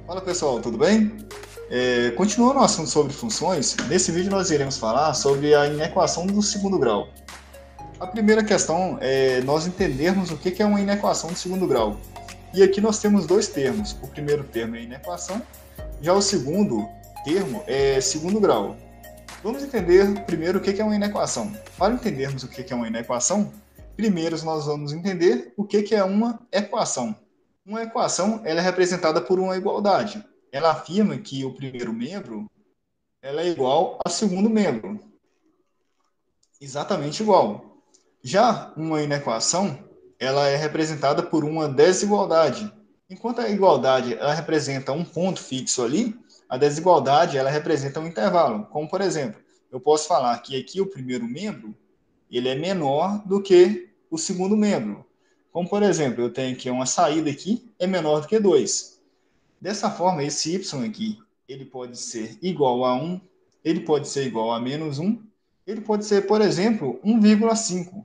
Fala pessoal, tudo bem? Continuando o assunto sobre funções, nesse vídeo nós iremos falar sobre a inequação do segundo grau. A primeira questão é nós entendermos o que é uma inequação de segundo grau. E aqui nós temos dois termos. O primeiro termo é inequação, já o segundo termo é segundo grau. Vamos entender primeiro o que é uma inequação. Para entendermos o que é uma inequação, primeiro nós vamos entender o que é uma equação. Uma equação ela é representada por uma igualdade. Ela afirma que o primeiro membro ela é igual ao segundo membro, exatamente igual. Já uma inequação ela é representada por uma desigualdade. Enquanto a igualdade ela representa um ponto fixo ali, a desigualdade ela representa um intervalo. Como por exemplo, eu posso falar que aqui o primeiro membro ele é menor do que o segundo membro. Como por exemplo, eu tenho aqui uma saída aqui é menor do que 2. Dessa forma, esse y aqui, ele pode ser igual a 1, ele pode ser igual a menos 1, ele pode ser, por exemplo, 1,5.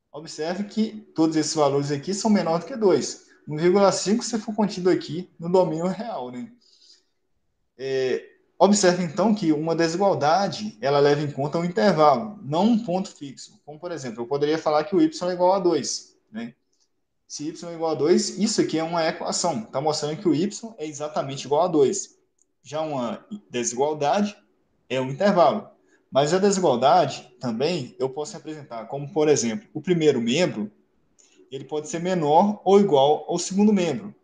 Observe que todos esses valores aqui são menores do que 2. 1,5 se for contido aqui no domínio real, né? Observe então que uma desigualdade ela leva em conta um intervalo, não um ponto fixo. Como por exemplo, eu poderia falar que o y é igual a 2, né? Se y é igual a 2, isso aqui é uma equação. Está mostrando que o y é exatamente igual a 2. Já uma desigualdade é um intervalo. Mas a desigualdade também eu posso representar como, por exemplo, o primeiro membro ele pode ser menor ou igual ao segundo membro.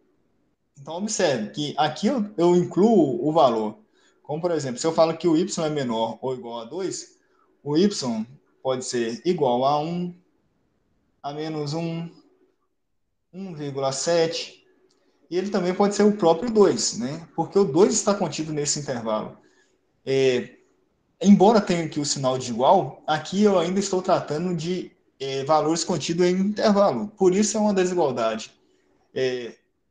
Então, observe que aqui eu incluo o valor. Como, por exemplo, se eu falo que o y é menor ou igual a 2, o y pode ser igual a 1, a menos 1, 1,7, e ele também pode ser o próprio 2, né? Porque o 2 está contido nesse intervalo. Embora tenha aqui o sinal de igual, aqui eu ainda estou tratando de valores contidos em intervalo. Por isso é uma desigualdade.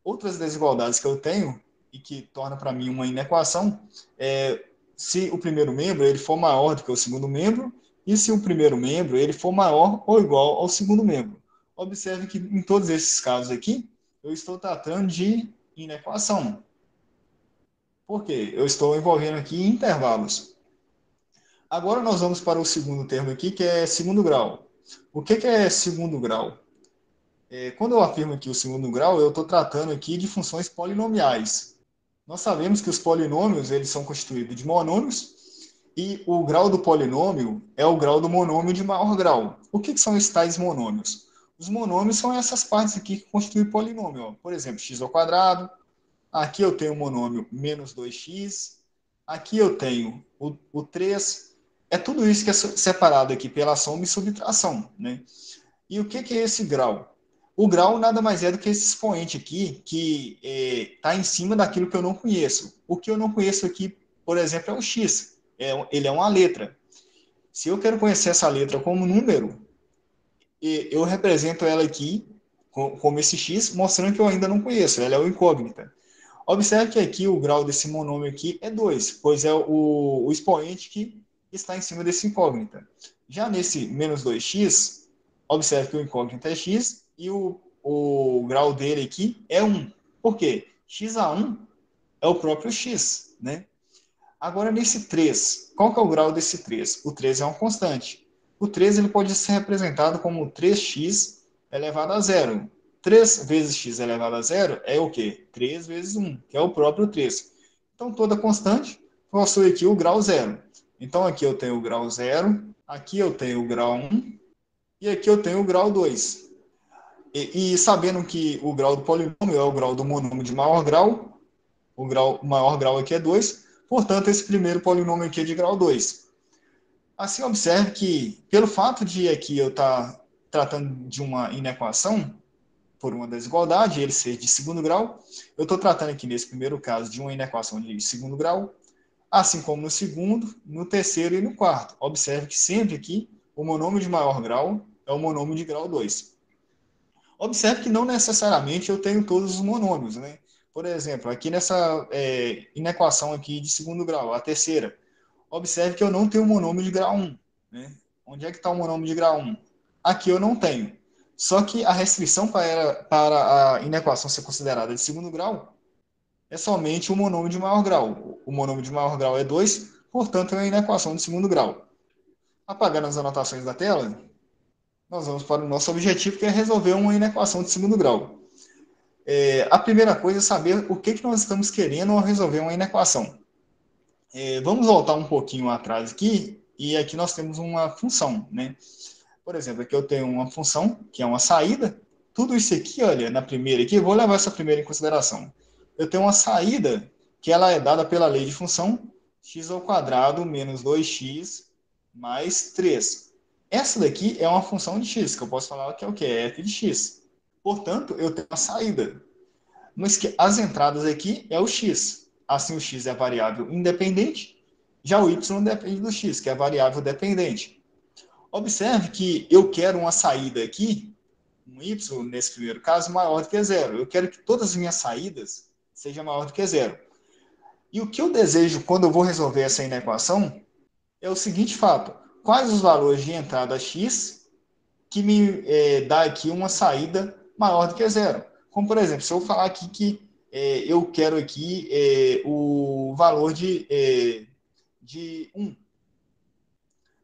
Outras desigualdades que eu tenho e que torna para mim uma inequação é se o primeiro membro ele for maior do que o segundo membro e se o primeiro membro ele for maior ou igual ao segundo membro. Observe que em todos esses casos aqui eu estou tratando de inequação. Por quê? Eu estou envolvendo aqui intervalos. Agora nós vamos para o segundo termo aqui, que é segundo grau. O que é segundo grau? Quando eu afirmo aqui o segundo grau, eu estou tratando aqui de funções polinomiais. Nós sabemos que os polinômios eles são constituídos de monômios e o grau do polinômio é o grau do monômio de maior grau. O que são esses tais monômios? Os monômios são essas partes aqui que constituem polinômio. Ó. Por exemplo, x ao quadrado. Aqui eu tenho o monômio menos 2x. Aqui eu tenho o 3. É tudo isso que é separado aqui pela soma e subtração. Né? E o que é esse grau? O grau nada mais é do que esse expoente aqui, que está em cima daquilo que eu não conheço. O que eu não conheço aqui, por exemplo, é o x. Ele é uma letra. Se eu quero conhecer essa letra como número, eu represento ela aqui como esse x, mostrando que eu ainda não conheço. Ela é o incógnita. Observe que aqui o grau desse monômio aqui é 2, pois é o expoente que está em cima desse incógnita. Já nesse menos 2x, observe que o incógnito é x e o grau dele aqui é 1. Por quê? X a 1 é o próprio x, né? Agora, nesse 3, qual que é o grau desse 3? O 3 é uma constante. O 3 ele pode ser representado como 3x elevado a zero. 3 vezes x elevado a zero é o quê? 3 vezes 1, que é o próprio 3. Então, toda constante possui aqui o grau zero. Então, aqui eu tenho o grau zero, aqui eu tenho o grau 1, e aqui eu tenho o grau 2. E sabendo que o grau do polinômio é o grau do monômio de maior grau, o maior grau aqui é 2, portanto, esse primeiro polinômio aqui é de grau 2. Assim, observe que, pelo fato de aqui eu estar tratando de uma inequação, por uma desigualdade, ele ser de segundo grau, eu estou tratando aqui, nesse primeiro caso, de uma inequação de segundo grau, assim como no segundo, no terceiro e no quarto. Observe que sempre aqui, o monômio de maior grau é o monômio de grau 2. Observe que não necessariamente eu tenho todos os monômios, né? Por exemplo, aqui nessa inequação aqui de segundo grau, a terceira, observe que eu não tenho monômio de grau 1. Né? Onde é que está o monômio de grau 1? Aqui eu não tenho. Só que a restrição para a inequação ser considerada de segundo grau é somente o monômio de maior grau. O monômio de maior grau é 2, portanto, é uma inequação de segundo grau. Apagando as anotações da tela, nós vamos para o nosso objetivo, que é resolver uma inequação de segundo grau. A primeira coisa é saber o que nós estamos querendo ao resolver uma inequação. Vamos voltar um pouquinho atrás aqui, e aqui nós temos uma função, né? Por exemplo, aqui eu tenho uma função, que é uma saída. Tudo isso aqui, olha, na primeira aqui, eu vou levar essa primeira em consideração. Eu tenho uma saída, que ela é dada pela lei de função, x ao quadrado menos 2x mais 3. Essa daqui é uma função de x, que eu posso falar que é o quê? É f de x. Portanto, eu tenho uma saída. Mas que as entradas aqui é o x. Assim, o x é a variável independente, já o y depende do x, que é a variável dependente. Observe que eu quero uma saída aqui, um y, nesse primeiro caso, maior do que zero. Eu quero que todas as minhas saídas sejam maior do que zero. E o que eu desejo quando eu vou resolver essa inequação é o seguinte fato. Quais os valores de entrada x que me dá aqui uma saída maior do que zero? Como, por exemplo, se eu falar aqui que eu quero aqui o valor de 1.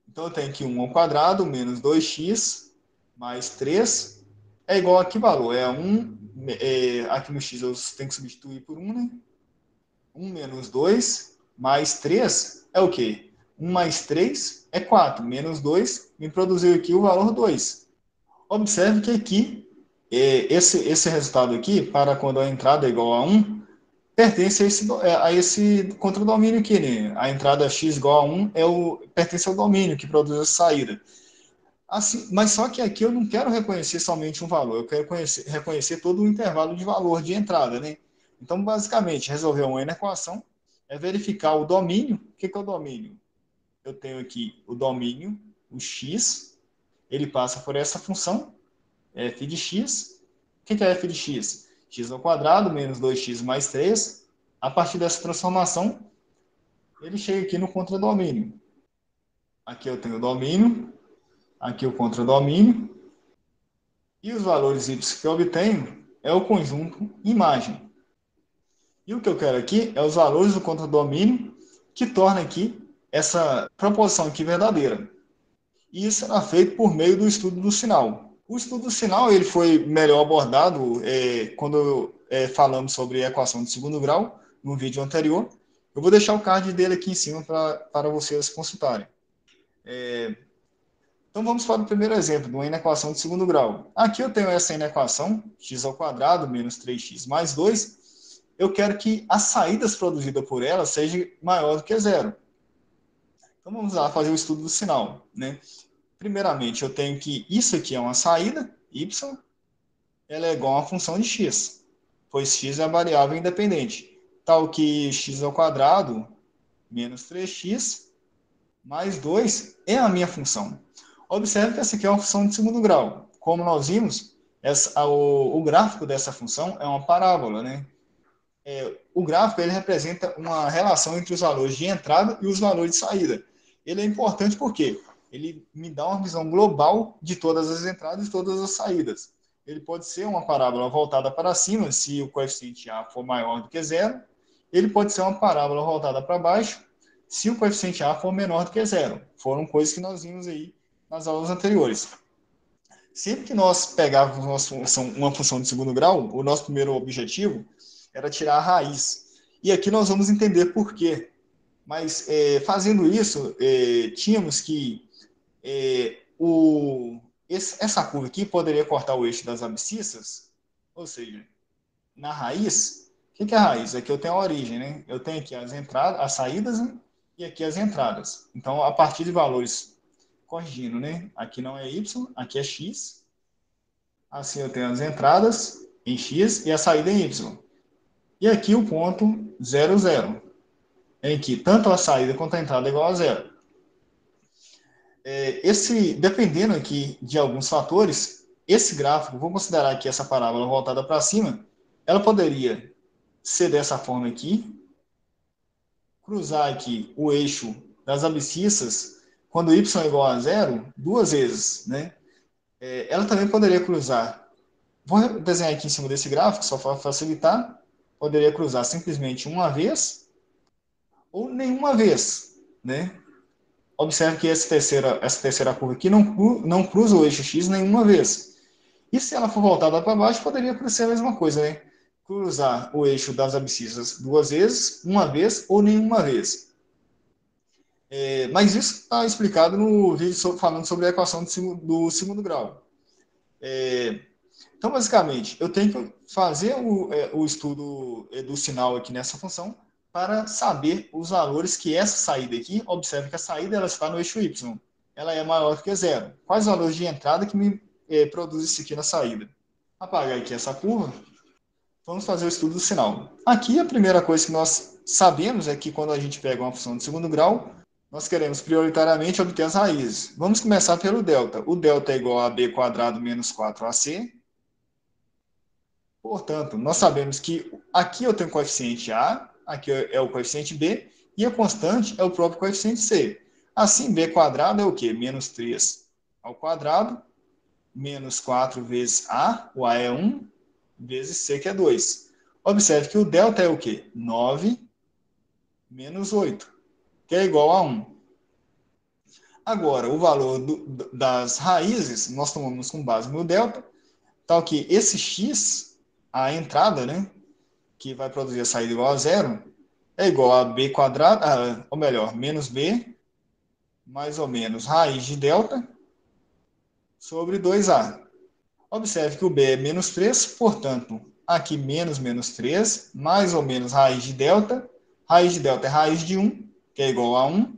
Então, eu tenho aqui 1 ao quadrado menos 2x mais 3 é igual a que valor? É 1, aqui no x eu tenho que substituir por 1, né? 1 menos 2 mais 3 é o quê? 1 mais 3 é 4, menos 2 me produziu aqui o valor 2. Observe que aqui, esse resultado aqui, para quando a entrada é igual a 1, pertence a esse contradomínio aqui, né? A entrada x igual a 1 pertence ao domínio que produz a saída. Assim, mas só que aqui eu não quero reconhecer somente um valor, eu quero reconhecer todo o intervalo de valor de entrada, né? Então, basicamente, resolver uma equação é verificar o domínio. O que é o domínio? Eu tenho aqui o domínio, o x, ele passa por essa função, f de x. O que é f de x? X ao quadrado menos 2x mais 3. A partir dessa transformação, ele chega aqui no contradomínio. Aqui eu tenho o domínio, aqui o contradomínio, e os valores y que eu obtenho é o conjunto imagem. E o que eu quero aqui é os valores do contradomínio que torna aqui essa proposição aqui verdadeira. E isso será feito por meio do estudo do sinal. O estudo do sinal ele foi melhor abordado quando falamos sobre a equação de segundo grau, no vídeo anterior. Eu vou deixar o card dele aqui em cima para vocês consultarem. Então vamos para o primeiro exemplo, de uma inequação de segundo grau. Aqui eu tenho essa inequação, x ao quadrado menos 3x mais 2. Eu quero que as saídas produzidas por ela sejam maior do que zero. Então vamos lá fazer o estudo do sinal, né? Primeiramente, eu tenho que isso aqui é uma saída, y, ela é igual a uma função de x, pois x é a variável independente. Tal que x ao quadrado menos 3x mais 2 é a minha função. Observe que essa aqui é uma função de segundo grau. Como nós vimos, o gráfico dessa função é uma parábola, né? O gráfico ele representa uma relação entre os valores de entrada e os valores de saída. Ele é importante porque ele me dá uma visão global de todas as entradas e todas as saídas. Ele pode ser uma parábola voltada para cima, se o coeficiente A for maior do que zero. Ele pode ser uma parábola voltada para baixo, se o coeficiente A for menor do que zero. Foram coisas que nós vimos aí nas aulas anteriores. Sempre que nós pegávamos uma função de segundo grau, o nosso primeiro objetivo era tirar a raiz. E aqui nós vamos entender por quê. Mas, fazendo isso, tínhamos que essa curva aqui poderia cortar o eixo das abscissas, ou seja, na raiz, o que é a raiz? Aqui eu tenho a origem, né? Eu tenho aqui as entradas, as saídas, né? E aqui as entradas. Então, a partir de valores corrigindo, né? Aqui não é y, aqui é x. Assim eu tenho as entradas em x e a saída em y. E aqui o ponto 0, 0, em que tanto a saída quanto a entrada é igual a zero. Dependendo aqui de alguns fatores, esse gráfico, vou considerar aqui essa parábola voltada para cima, ela poderia ser dessa forma aqui, cruzar aqui o eixo das abscissas, quando y é igual a zero, duas vezes, né? Ela também poderia cruzar. Vou desenhar aqui em cima desse gráfico, só para facilitar. poderia cruzar simplesmente uma vez ou nenhuma vez, né? Observe que essa terceira curva aqui não cruza o eixo X nenhuma vez. E se ela for voltada para baixo, poderia ser a mesma coisa, né? Cruzar o eixo das abscissas duas vezes, uma vez ou nenhuma vez. Mas isso está explicado no vídeo falando sobre a equação do segundo grau. Então, basicamente, eu tenho que fazer o estudo do sinal aqui nessa função para saber os valores que essa saída aqui, observe que a saída ela está no eixo y, ela é maior que zero. Quais os valores de entrada que me produz isso aqui na saída? Apagar aqui essa curva, vamos fazer o estudo do sinal. Aqui a primeira coisa que nós sabemos é que quando a gente pega uma função de segundo grau, nós queremos prioritariamente obter as raízes. Vamos começar pelo delta. O delta é igual a b quadrado menos 4ac. Portanto, nós sabemos que aqui eu tenho o coeficiente A, aqui é o coeficiente B, e a constante é o próprio coeficiente C. Assim, B quadrado é o quê? Menos 3 ao quadrado, menos 4 vezes A, o A é 1, vezes C, que é 2. Observe que o delta é o quê? 9 menos 8, que é igual a 1. Agora, o valor das raízes, nós tomamos com base no delta, tal que esse x, a entrada, né, que vai produzir a saída igual a zero, é igual a b quadrado, ou melhor, menos b, mais ou menos raiz de delta, sobre 2a. Observe que o b é menos 3, portanto, aqui menos 3, mais ou menos raiz de delta é raiz de 1, que é igual a 1,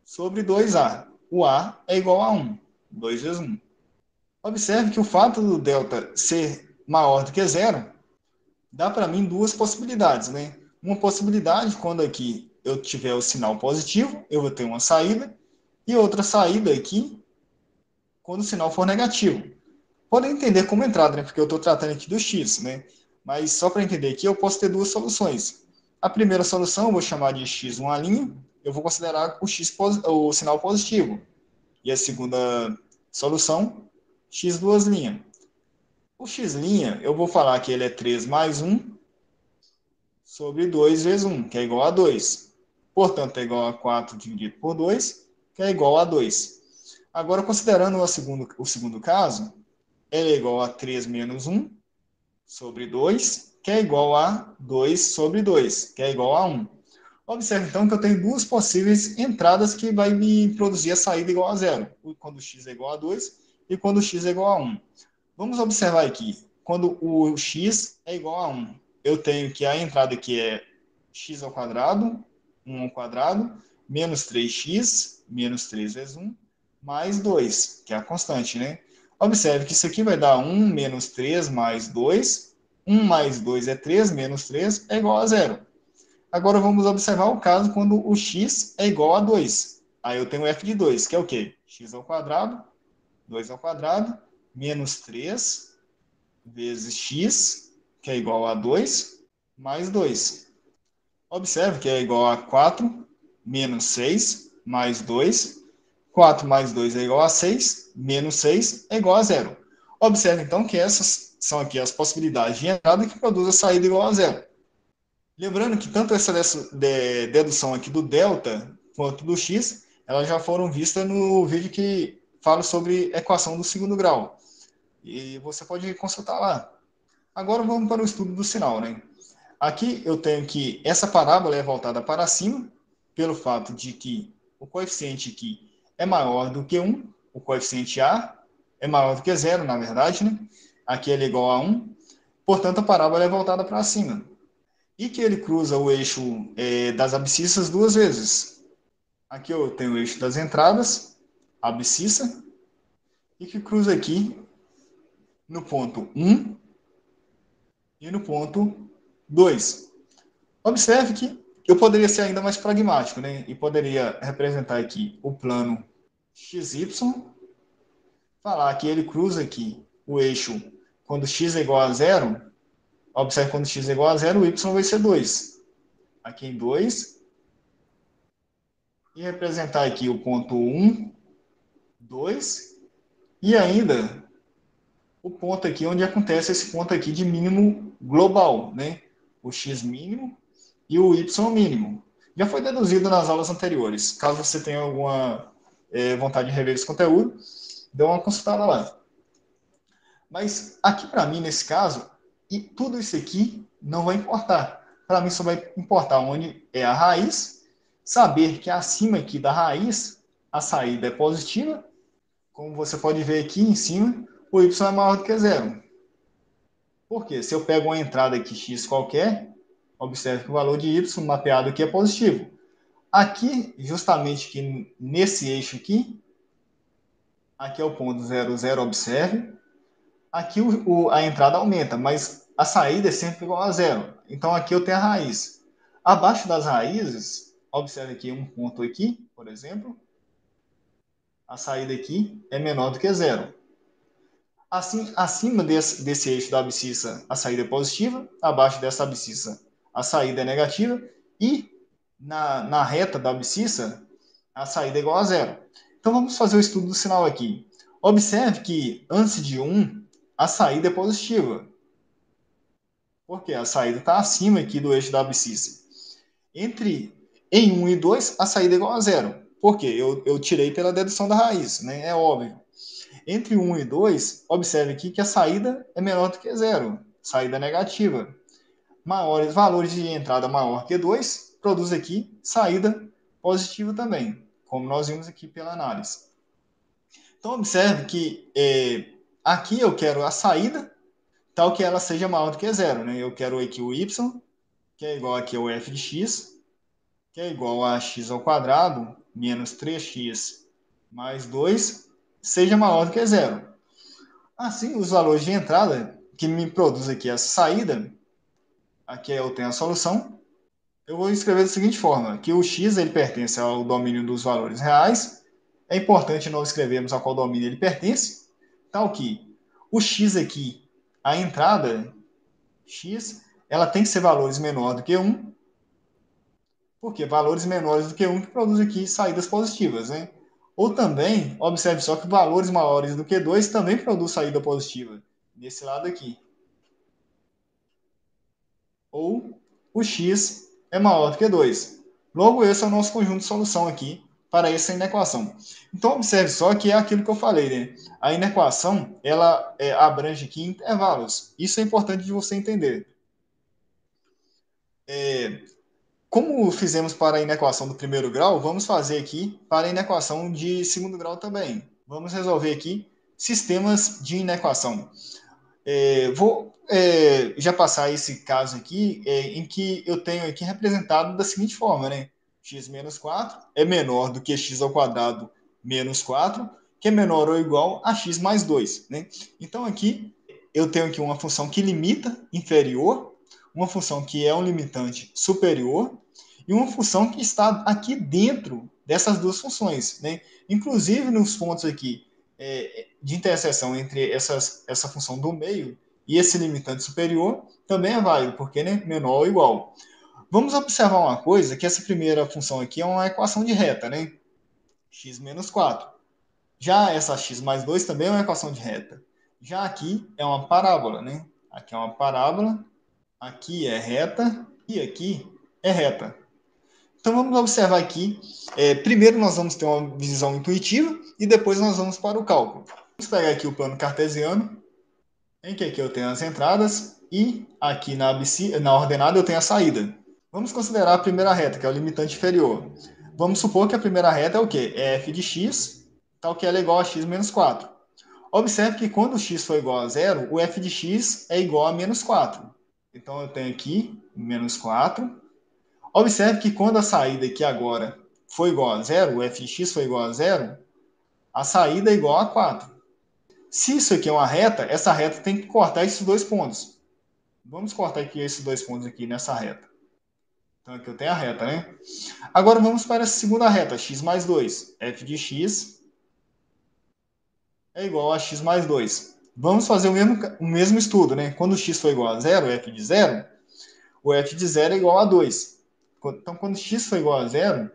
sobre 2a. O a é igual a 1, 2 vezes 1. Observe que o fato do delta ser maior do que zero, dá para mim duas possibilidades, né? Uma possibilidade, quando aqui eu tiver o sinal positivo, eu vou ter uma saída, e outra saída aqui, quando o sinal for negativo. Podem entender como entrada, né? Porque eu estou tratando aqui do x, né? Mas só para entender aqui, eu posso ter duas soluções. A primeira solução eu vou chamar de x uma linha, eu vou considerar o sinal positivo. E a segunda solução, x duas linhas. O x', eu vou falar que ele é 3 mais 1 sobre 2 vezes 1, que é igual a 2. Portanto, é igual a 4 dividido por 2, que é igual a 2. Agora, considerando o segundo caso, ele é igual a 3 menos 1 sobre 2, que é igual a 2 sobre 2, que é igual a 1. Observe, então, que eu tenho duas possíveis entradas que vai me produzir a saída igual a zero, quando x é igual a 2 e quando x é igual a 1. Vamos observar aqui, quando o x é igual a 1, eu tenho que a entrada aqui é x ao quadrado, 1 ao quadrado, menos 3x, menos 3 vezes 1, mais 2, que é a constante, né? Observe que isso aqui vai dar 1 menos 3 mais 2, 1 mais 2 é 3, menos 3 é igual a zero. Agora vamos observar o caso quando o x é igual a 2. Aí eu tenho o f de 2, que é o quê? X ao quadrado, 2 ao quadrado, menos 3 vezes x, que é igual a 2, mais 2. Observe que é igual a 4, menos 6, mais 2. 4 mais 2 é igual a 6, menos 6 é igual a zero. Observe, então, que essas são aqui as possibilidades de entrada que produz a saída igual a zero. Lembrando que tanto essa dedução aqui do delta quanto do x, elas já foram vistas no vídeo que fala sobre equação do segundo grau. E você pode consultar lá. Agora vamos para o estudo do sinal, né? Aqui eu tenho que essa parábola é voltada para cima, pelo fato de que o coeficiente aqui é maior do que 1, o coeficiente A é maior do que zero, na verdade, né? Aqui ele é igual a 1, portanto a parábola é voltada para cima. E que ele cruza o eixo das abscissas duas vezes. Aqui eu tenho o eixo das entradas, abscissa, e que cruza aqui no ponto 1 e no ponto 2. Observe que eu poderia ser ainda mais pragmático, né? E poderia representar aqui o plano XY, falar que ele cruza aqui o eixo quando x é igual a zero. Observe que quando x é igual a zero, o y vai ser 2. Aqui em 2. E representar aqui o ponto 1, 2. E ainda o ponto aqui onde acontece esse ponto aqui de mínimo global, né? o x mínimo e o y mínimo. Já foi deduzido nas aulas anteriores. Caso você tenha alguma vontade de rever esse conteúdo, dê uma consultada lá. Mas aqui para mim, nesse caso, e tudo isso aqui não vai importar. Para mim só vai importar onde é a raiz, saber que acima aqui da raiz, a saída é positiva. Como você pode ver aqui em cima, o y é maior do que zero. Por quê? Se eu pego uma entrada aqui x qualquer, observe que o valor de y mapeado aqui é positivo. Aqui, justamente aqui nesse eixo aqui, aqui é o ponto 0, 0, observe. Aqui a entrada aumenta, mas a saída é sempre igual a zero. Então aqui eu tenho a raiz. Abaixo das raízes, observe aqui um ponto aqui, por exemplo. A saída aqui é menor do que zero. Assim, acima desse eixo da abscissa, a saída é positiva. Abaixo dessa abscissa, a saída é negativa. E na reta da abscissa, a saída é igual a zero. Então vamos fazer o estudo do sinal aqui. Observe que antes de 1, a saída é positiva. Porque a saída está acima aqui do eixo da abscissa. Em 1 e 2, a saída é igual a zero. Por quê? Eu tirei pela dedução da raiz, né? É óbvio. Entre 1 e 2, observe aqui que a saída é menor do que zero. Saída negativa. Valores de entrada maior que 2, produz aqui saída positiva também, como nós vimos aqui pela análise. Então, observe que aqui eu quero a saída, tal que ela seja maior do que zero. Né? Eu quero aqui o y, que é igual aqui ao f de x, que é igual a x ao quadrado, menos 3x mais 2, seja maior do que zero. Assim, os valores de entrada, que me produz aqui essa saída, aqui eu tenho a solução, eu vou escrever da seguinte forma, que o x ele pertence ao domínio dos valores reais. É importante nós escrevermos a qual domínio ele pertence, tal que o x aqui, a entrada x, ela tem que ser valores menores do que 1, porque valores menores do que 1 que produz aqui saídas positivas, né? Ou também, observe só que valores maiores do que 2 também produz saída positiva, nesse lado aqui. Ou o x é maior do que 2. Logo, esse é o nosso conjunto de solução aqui para essa inequação. Então, observe só que é aquilo que eu falei, né? A inequação, ela abrange aqui intervalos. Isso é importante de você entender. Como fizemos para a inequação do primeiro grau, vamos fazer aqui para a inequação de segundo grau também. Vamos resolver aqui sistemas de inequação. Vou já passar esse caso aqui, em que eu tenho aqui representado da seguinte forma, né? X menos 4 é menor do que x ao quadrado menos 4, que é menor ou igual a x mais 2. Né? Então, aqui, eu tenho aqui uma função que limita inferior, uma função que é um limitante superior, e uma função que está aqui dentro dessas duas funções. Né? Inclusive, nos pontos aqui de interseção entre essa função do meio e esse limitante superior, também é válido, porque né, menor ou igual. Vamos observar uma coisa, que essa primeira função aqui é uma equação de reta, né? X menos 4. Já essa x mais 2 também é uma equação de reta. Já aqui é uma parábola, né? Aqui é uma parábola, aqui é reta e aqui é reta. Então vamos observar aqui. Primeiro nós vamos ter uma visão intuitiva e depois nós vamos para o cálculo. Vamos pegar aqui o plano cartesiano, em que aqui eu tenho as entradas e aqui na ordenada eu tenho a saída. Vamos considerar a primeira reta, que é o limitante inferior. Vamos supor que a primeira reta é o quê? É f de x, tal que ela é igual a x menos 4. Observe que quando o x for igual a zero, o f de x é igual a menos 4. Então eu tenho aqui menos 4. Observe que quando a saída aqui agora for igual a zero, o f de x for igual a zero, a saída é igual a 4. Se isso aqui é uma reta, essa reta tem que cortar esses dois pontos. Vamos cortar aqui esses dois pontos aqui nessa reta. Então aqui eu tenho a reta, né? Agora vamos para a segunda reta, x mais 2. f de x é igual a x mais 2. Vamos fazer o mesmo estudo, né? Quando x for igual a zero, f de zero, o f de zero é igual a 2. Então, quando x for igual a zero,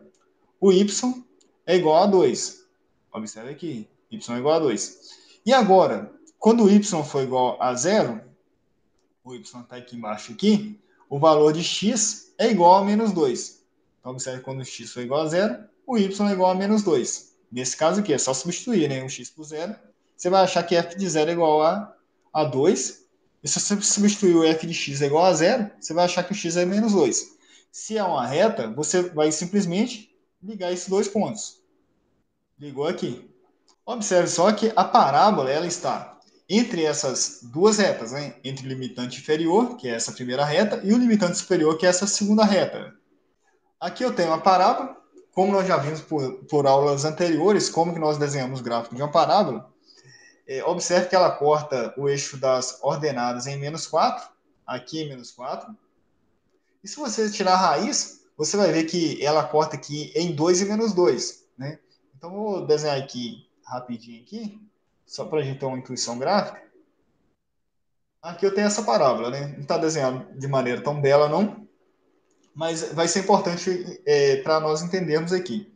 o y é igual a 2. Observe aqui, y é igual a 2. E agora, quando o y for igual a zero, o y está aqui embaixo aqui, o valor de x é igual a menos 2. Então, observe que quando x for igual a zero, o y é igual a menos 2. Nesse caso aqui, é só substituir, né? O x por zero. Você vai achar que f de zero é igual a 2. E se você substituir o f de x é igual a zero, você vai achar que o x é menos 2. Se é uma reta, você vai simplesmente ligar esses dois pontos. Ligou aqui. Observe só que a parábola ela está entre essas duas retas, né? Entre o limitante inferior, que é essa primeira reta, e o limitante superior, que é essa segunda reta. Aqui eu tenho a parábola, como nós já vimos por aulas anteriores, como que nós desenhamos o gráfico de uma parábola. Observe que ela corta o eixo das ordenadas em menos 4, aqui em menos 4. E se você tirar a raiz, você vai ver que ela corta aqui em 2 e menos 2, né? Então, vou desenhar aqui rapidinho aqui, só para a gente ter uma intuição gráfica. Aqui eu tenho essa parábola, né? Não está desenhado de maneira tão bela, não, mas vai ser importante para nós entendermos aqui.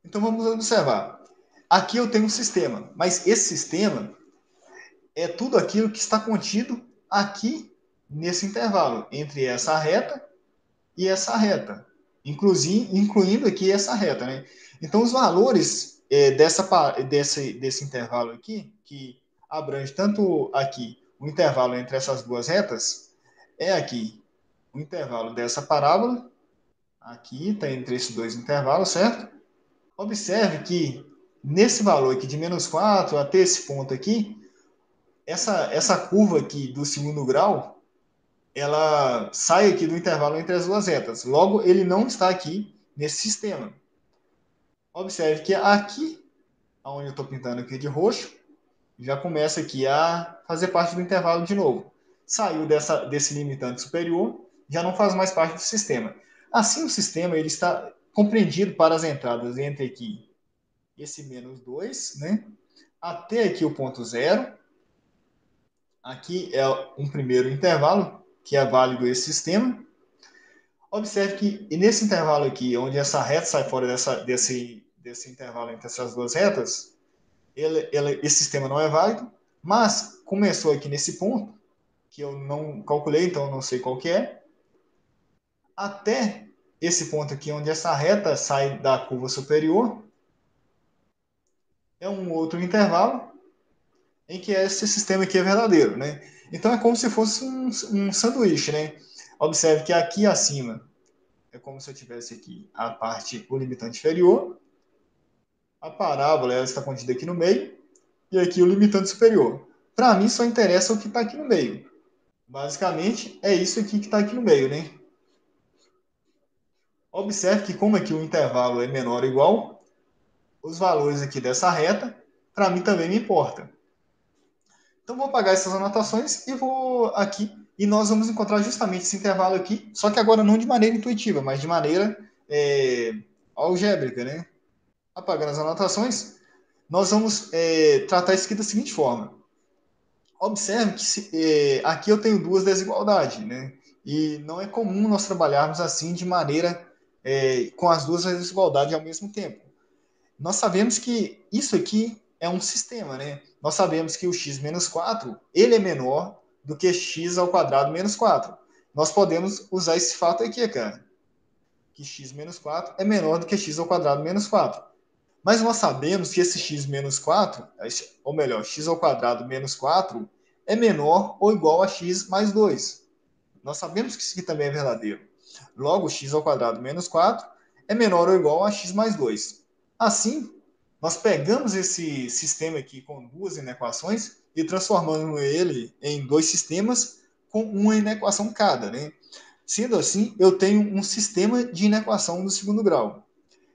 Então, vamos observar. Aqui eu tenho um sistema, mas esse sistema é tudo aquilo que está contido aqui nesse intervalo, entre essa reta e essa reta, incluindo aqui essa reta, né? Então, os valores desse intervalo aqui, que abrange tanto aqui o intervalo entre essas duas retas, é aqui o intervalo dessa parábola, aqui está entre esses dois intervalos, certo? Observe que nesse valor aqui de menos 4 até esse ponto aqui, essa curva aqui do segundo grau, ela sai aqui do intervalo entre as duas retas. Logo, ele não está aqui nesse sistema. Observe que aqui, onde eu estou pintando aqui de roxo, já começa aqui a fazer parte do intervalo de novo. Saiu desse limitante superior, já não faz mais parte do sistema. Assim, o sistema ele está compreendido para as entradas entre aqui esse menos 2, né? Até aqui o ponto zero. Aqui é um primeiro intervalo, que é válido esse sistema. Observe que nesse intervalo aqui, onde essa reta sai fora desse intervalo entre essas duas retas, esse sistema não é válido, mas começou aqui nesse ponto, que eu não calculei, então eu não sei qual que é, até esse ponto aqui, onde essa reta sai da curva superior, é um outro intervalo, em que esse sistema aqui é verdadeiro, né? Então é como se fosse um sanduíche, né? Observe que aqui acima é como se eu tivesse aqui a parte, o limitante inferior, a parábola ela está contida aqui no meio, e aqui o limitante superior. Para mim só interessa o que está aqui no meio. Basicamente é isso aqui que está aqui no meio, né? Observe que como aqui o intervalo é menor ou igual, os valores aqui dessa reta, para mim também me importa. Então vou apagar essas anotações e vou aqui, e nós vamos encontrar justamente esse intervalo aqui, só que agora não de maneira intuitiva, mas de maneira algébrica, né? Apagando as anotações, nós vamos tratar isso aqui da seguinte forma. Observe que aqui eu tenho duas desigualdades, né? E não é comum nós trabalharmos assim de maneira com as duas desigualdades ao mesmo tempo. Nós sabemos que isso aqui é um sistema, né? Nós sabemos que o x menos 4, ele é menor do que x ao quadrado menos 4. Nós podemos usar esse fato aqui, cara. Que x menos 4 é menor do que x ao quadrado menos 4. Mas nós sabemos que esse x menos 4, ou melhor, x ao quadrado menos 4, é menor ou igual a x mais 2. Nós sabemos que isso aqui também é verdadeiro. Logo, x ao quadrado menos 4 é menor ou igual a x mais 2. Assim, nós pegamos esse sistema aqui com duas inequações e transformamos ele em dois sistemas com uma inequação cada, né? Sendo assim, eu tenho um sistema de inequação do segundo grau.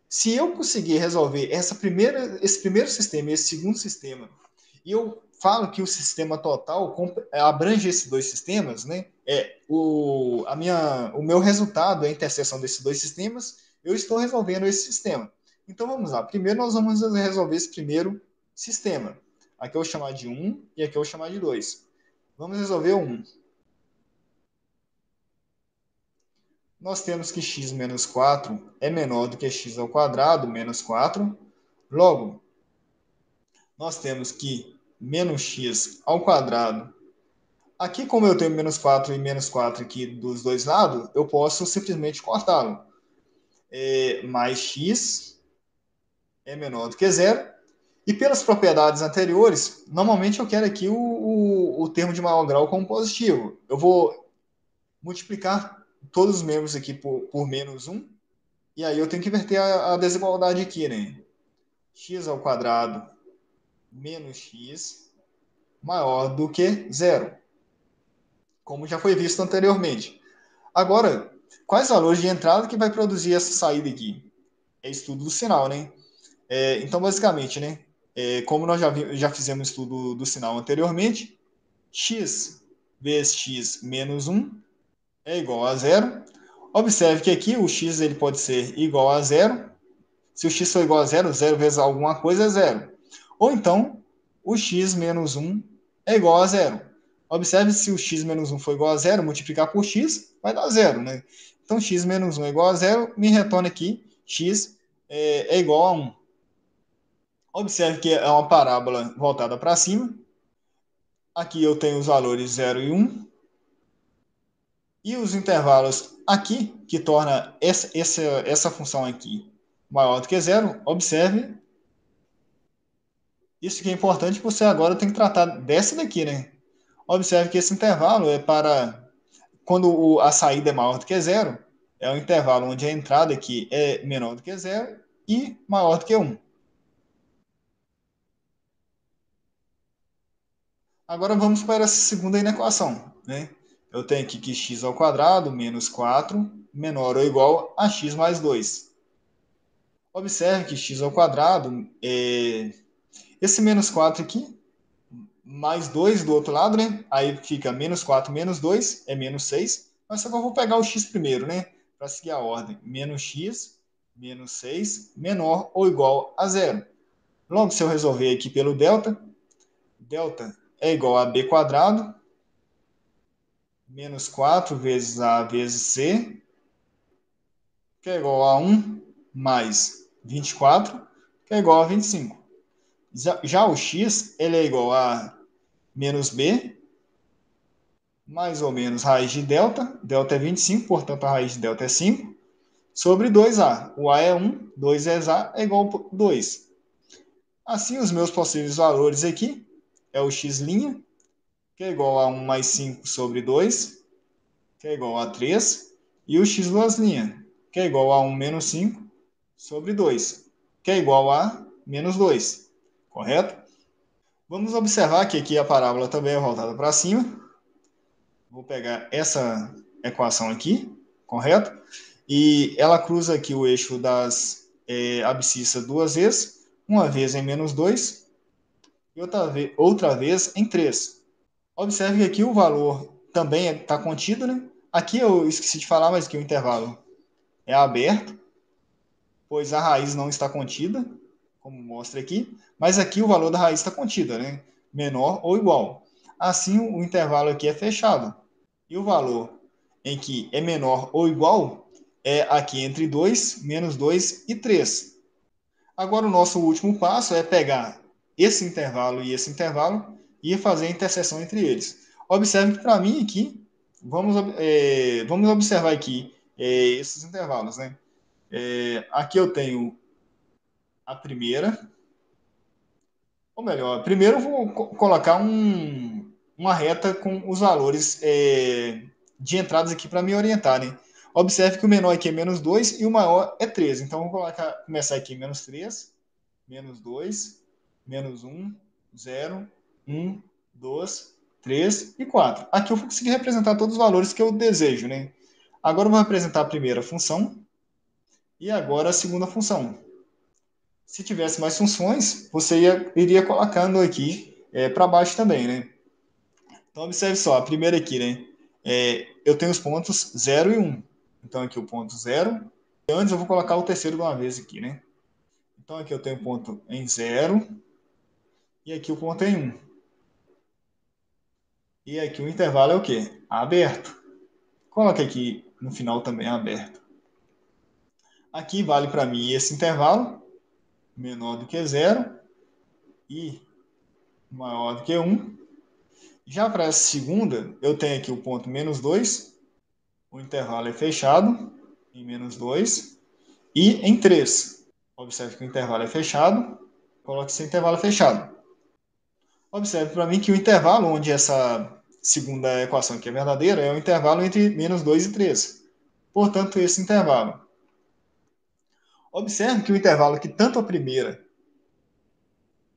Se eu conseguir resolver esse primeiro sistema e esse segundo sistema, e eu falo que o sistema total abrange esses dois sistemas, né? O meu resultado é a interseção desses dois sistemas, eu estou resolvendo esse sistema. Então vamos lá. Primeiro nós vamos resolver esse primeiro sistema. Aqui eu vou chamar de 1 e aqui eu vou chamar de 2. Vamos resolver o 1. Nós temos que x menos 4 é menor do que x ao quadrado menos 4. Logo, nós temos que menos x ao quadrado Aqui, como eu tenho menos 4 e menos 4 aqui dos dois lados, eu posso simplesmente cortá-lo. Mais x é menor do que zero. E pelas propriedades anteriores, normalmente eu quero aqui o termo de maior grau como positivo. Eu vou multiplicar todos os membros aqui por menos 1, e aí eu tenho que inverter a desigualdade aqui, né? X ao quadrado menos x maior do que zero, como já foi visto anteriormente. Agora, quais valores de entrada que vai produzir essa saída aqui? É estudo do sinal, né? Então, basicamente, né? Como nós já fizemos estudo do sinal anteriormente, x vezes x menos 1 é igual a zero. Observe que aqui o x ele pode ser igual a zero. Se o x for igual a zero, zero vezes alguma coisa é zero. Ou então, o x menos 1 é igual a zero. Observe se o x menos 1 for igual a zero, multiplicar por x vai dar zero, né? Então, x menos 1 é igual a zero, me retorna aqui, x é igual a 1. Observe que é uma parábola voltada para cima. Aqui eu tenho os valores 0 e 1. E os intervalos aqui, que torna essa função aqui maior do que zero, observe. Isso que é importante, você agora tem que tratar dessa daqui, né? Observe que esse intervalo é para quando a saída é maior do que zero, é o intervalo onde a entrada aqui é menor do que zero e maior do que 1. Agora vamos para essa segunda inequação, né? Eu tenho aqui que x ao quadrado menos 4 menor ou igual a x mais 2. Observe que x ao quadrado, esse menos 4 aqui, mais 2 do outro lado, né? Aí fica menos 4 menos 2, é menos 6. Mas só que eu vou pegar o x primeiro, né? Para seguir a ordem. Menos x, menos 6, menor ou igual a zero. Logo, se eu resolver aqui pelo delta, delta é igual a b quadrado, menos 4 vezes a vezes c, que é igual a 1 mais 24, que é igual a 25. Já o x, ele é igual a menos b, mais ou menos raiz de delta. Delta é 25, portanto a raiz de delta é 5, sobre 2a. O a é 1, 2 vezes a é igual a 2. Assim, os meus possíveis valores aqui é o x', que é igual a 1 mais 5 sobre 2, que é igual a 3, e o x duas linhas, que é igual a 1 menos 5 sobre 2, que é igual a menos 2. Correto? Vamos observar que aqui a parábola também é voltada para cima. Vou pegar essa equação aqui, correto? E ela cruza aqui o eixo das abscissas duas vezes, uma vez em menos 2 e outra vez em 3. Observe que aqui o valor também está contido, né? Aqui eu esqueci de falar, mas que o intervalo é aberto, pois a raiz não está contida, como mostra aqui, mas aqui o valor da raiz está contida, né? Menor ou igual. Assim, o intervalo aqui é fechado. E o valor em que é menor ou igual é aqui entre 2, menos 2 e 3. Agora, o nosso último passo é pegar esse intervalo e fazer a interseção entre eles. Observe que para mim aqui, vamos observar aqui esses intervalos, né? Aqui eu tenho a primeira, ou melhor, primeiro eu vou colocar uma reta com os valores de entradas aqui para me orientar, né? Observe que o menor aqui é menos 2 e o maior é 3. Então, vou começar aqui menos 3, menos 2, menos 1, 0, 1, 2, 3 e 4. Aqui eu vou conseguir representar todos os valores que eu desejo, né? Agora eu vou representar a primeira função e agora a segunda função. Se tivesse mais funções, você iria colocando aqui para baixo também, né? Então, observe só, a primeira aqui, né? Eu tenho os pontos 0 e 1. Então, aqui o ponto 0. E antes eu vou colocar o terceiro de uma vez aqui, né? Então, aqui eu tenho o ponto em 0 e aqui o ponto em 1. E aqui o intervalo é o quê? Aberto. Coloque aqui no final também aberto. Aqui vale para mim esse intervalo, menor do que 0 e maior do que 1. Já para essa segunda, eu tenho aqui o ponto menos 2, o intervalo é fechado em menos 2 e em 3. Observe que o intervalo é fechado, coloque esse intervalo fechado. Observe para mim que o intervalo onde essa segunda equação aqui é verdadeira é o intervalo entre menos 2 e 3. Portanto, esse intervalo. Observe que o intervalo que tanto a primeira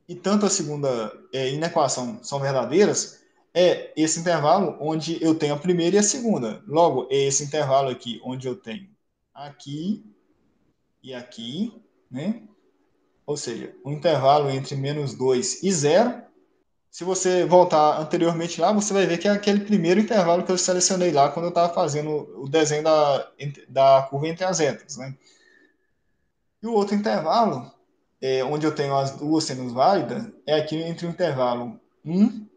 e tanto a segunda inequação são verdadeiras, é esse intervalo onde eu tenho a primeira e a segunda. Logo, é esse intervalo aqui onde eu tenho aqui e aqui, né? Ou seja, o intervalo entre menos 2 e 0. Se você voltar anteriormente lá, você vai ver que é aquele primeiro intervalo que eu selecionei lá quando eu estava fazendo o desenho da curva entre as retas, né? E o outro intervalo, onde eu tenho as duas sendo válidas, é aqui entre o intervalo 1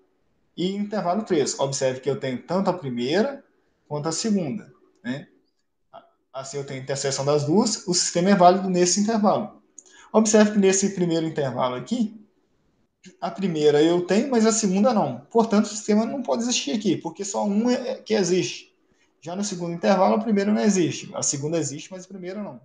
e o intervalo 3. Observe que eu tenho tanto a primeira quanto a segunda, né? Assim eu tenho interseção das duas, o sistema é válido nesse intervalo. Observe que nesse primeiro intervalo aqui, a primeira eu tenho, mas a segunda não. Portanto, o sistema não pode existir aqui, porque só um é que existe. Já no segundo intervalo, a primeira não existe. A segunda existe, mas a primeira não.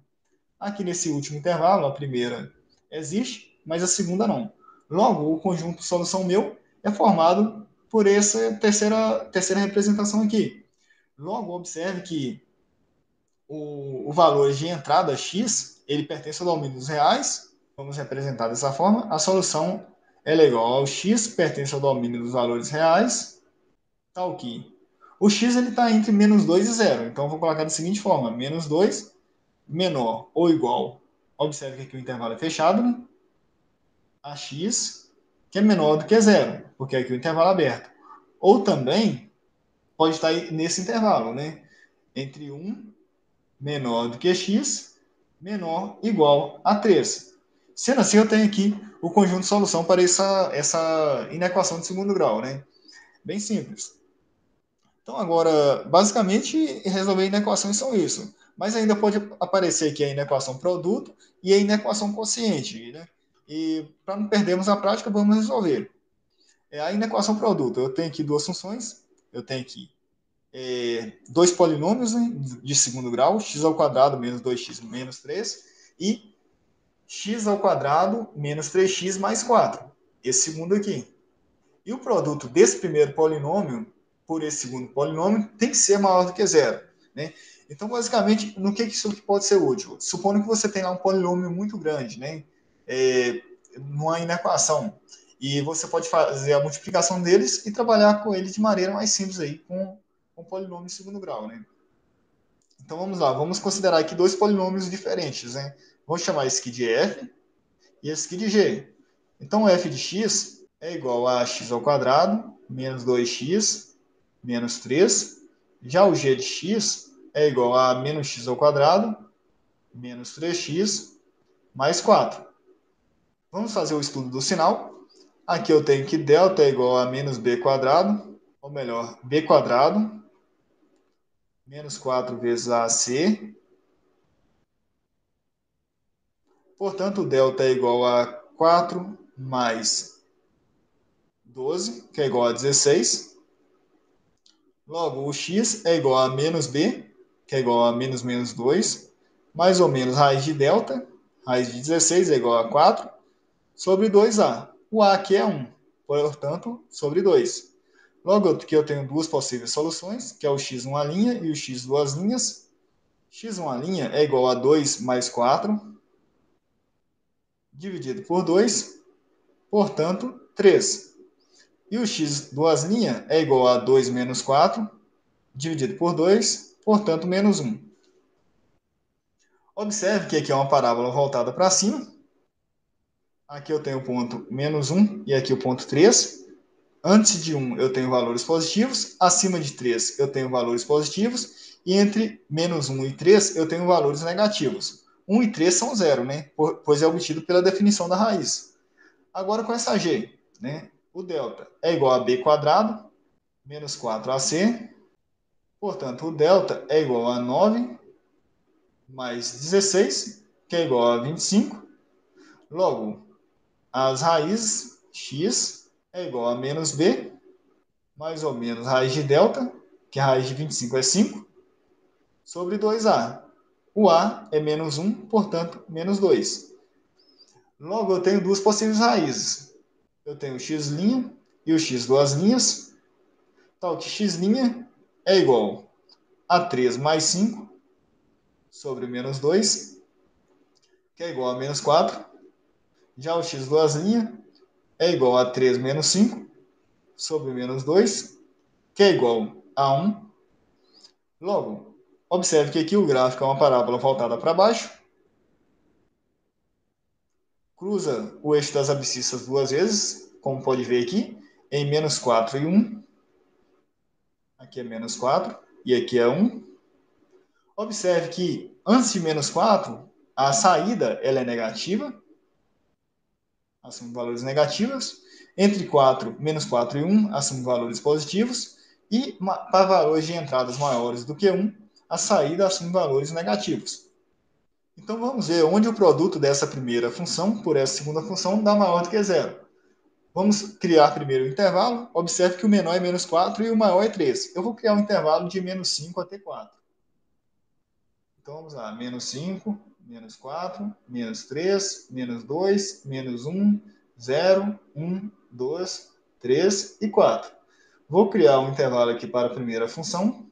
Aqui nesse último intervalo, a primeira existe, mas a segunda não. Logo, o conjunto solução meu é formado por essa terceira representação aqui. Logo, observe que o valor de entrada x, ele pertence ao domínio dos reais, vamos representar dessa forma, a solução é igual ao x, pertence ao domínio dos valores reais, tal que o x está entre menos 2 e 0, então eu vou colocar da seguinte forma, menos 2 menor ou igual, observe que aqui o intervalo é fechado, né? A x, que é menor do que 0, porque aqui o intervalo é aberto. Ou também pode estar nesse intervalo, né? Entre 1 menor do que x, menor igual a 3. Sendo assim, eu tenho aqui o conjunto de solução para essa inequação de segundo grau, né? Bem simples. Então, agora, basicamente, resolver inequações são isso. Mas ainda pode aparecer aqui a inequação produto e a inequação quociente, né? E para não perdermos a prática, vamos resolver. A inequação produto, eu tenho aqui duas funções, eu tenho aqui dois polinômios, né, de segundo grau, x ao quadrado menos 2x menos 3, e x ao quadrado menos 3x mais 4, esse segundo aqui. E o produto desse primeiro polinômio por esse segundo polinômio tem que ser maior do que zero, né? Então, basicamente, no que isso pode ser útil? Supondo que você tenha um polinômio muito grande, né? Numa inequação, e você pode fazer a multiplicação deles e trabalhar com eles de maneira mais simples aí, com polinômio de segundo grau, né? Então, vamos lá. Vamos considerar aqui dois polinômios diferentes, né? Vou chamar esse aqui de f e esse aqui de g. Então, f de x é igual a x ao quadrado menos 2x menos 3. Já o g de x é igual a menos x ao quadrado menos 3x mais 4. Vamos fazer o estudo do sinal. Aqui eu tenho que delta é igual a menos b quadrado, ou melhor, b quadrado menos 4 vezes AC. Portanto, delta é igual a 4 mais 12, que é igual a 16. Logo, o x é igual a menos b, que é igual a menos menos 2, mais ou menos raiz de delta, raiz de 16 é igual a 4, sobre 2a. O a aqui é 1, portanto, sobre 2. Logo, aqui eu tenho duas possíveis soluções, que é o x uma linha e o x duas linhas. X uma linha é igual a 2 mais 4, dividido por 2, portanto, 3. E o x duas linhas é igual a 2 menos 4, dividido por 2, portanto, menos 1. Observe que aqui é uma parábola voltada para cima. Aqui eu tenho o ponto menos 1 e aqui o ponto 3. Antes de 1 eu tenho valores positivos, acima de 3 eu tenho valores positivos, e entre menos 1 e 3 eu tenho valores negativos. 1 e 3 são zero, né? Pois é obtido pela definição da raiz. Agora com essa g, né? O delta é igual a b quadrado menos 4ac. Portanto, o delta é igual a 9 mais 16, que é igual a 25. Logo, as raízes x é igual a menos b mais ou menos raiz de delta, que a raiz de 25 é 5, sobre 2A. O A é menos 1, portanto, menos 2. Logo, eu tenho duas possíveis raízes. Eu tenho o x' e o x duas linhas. Tal que x' é igual a 3 mais 5 sobre menos 2, que é igual a menos 4. Já o x duas linhas é igual a 3 menos 5 sobre menos 2, que é igual a 1. Logo, observe que aqui o gráfico é uma parábola voltada para baixo, cruza o eixo das abscissas duas vezes, como pode ver aqui, em menos 4 e 1. Aqui é menos 4 e aqui é 1. Observe que antes de menos 4, a saída ela é negativa, assume valores negativos. Entre 4, menos 4 e 1, assume valores positivos. E para valores de entradas maiores do que 1, a saída assume valores negativos. Então vamos ver onde o produto dessa primeira função por essa segunda função dá maior do que zero. Vamos criar primeiro o intervalo. Observe que o menor é menos 4 e o maior é 3. Eu vou criar um intervalo de menos 5 até 4. Então vamos lá, menos 5, menos 4, menos 3, menos 2, menos 1, 0, 1, 2, 3 e 4. Vou criar um intervalo aqui para a primeira função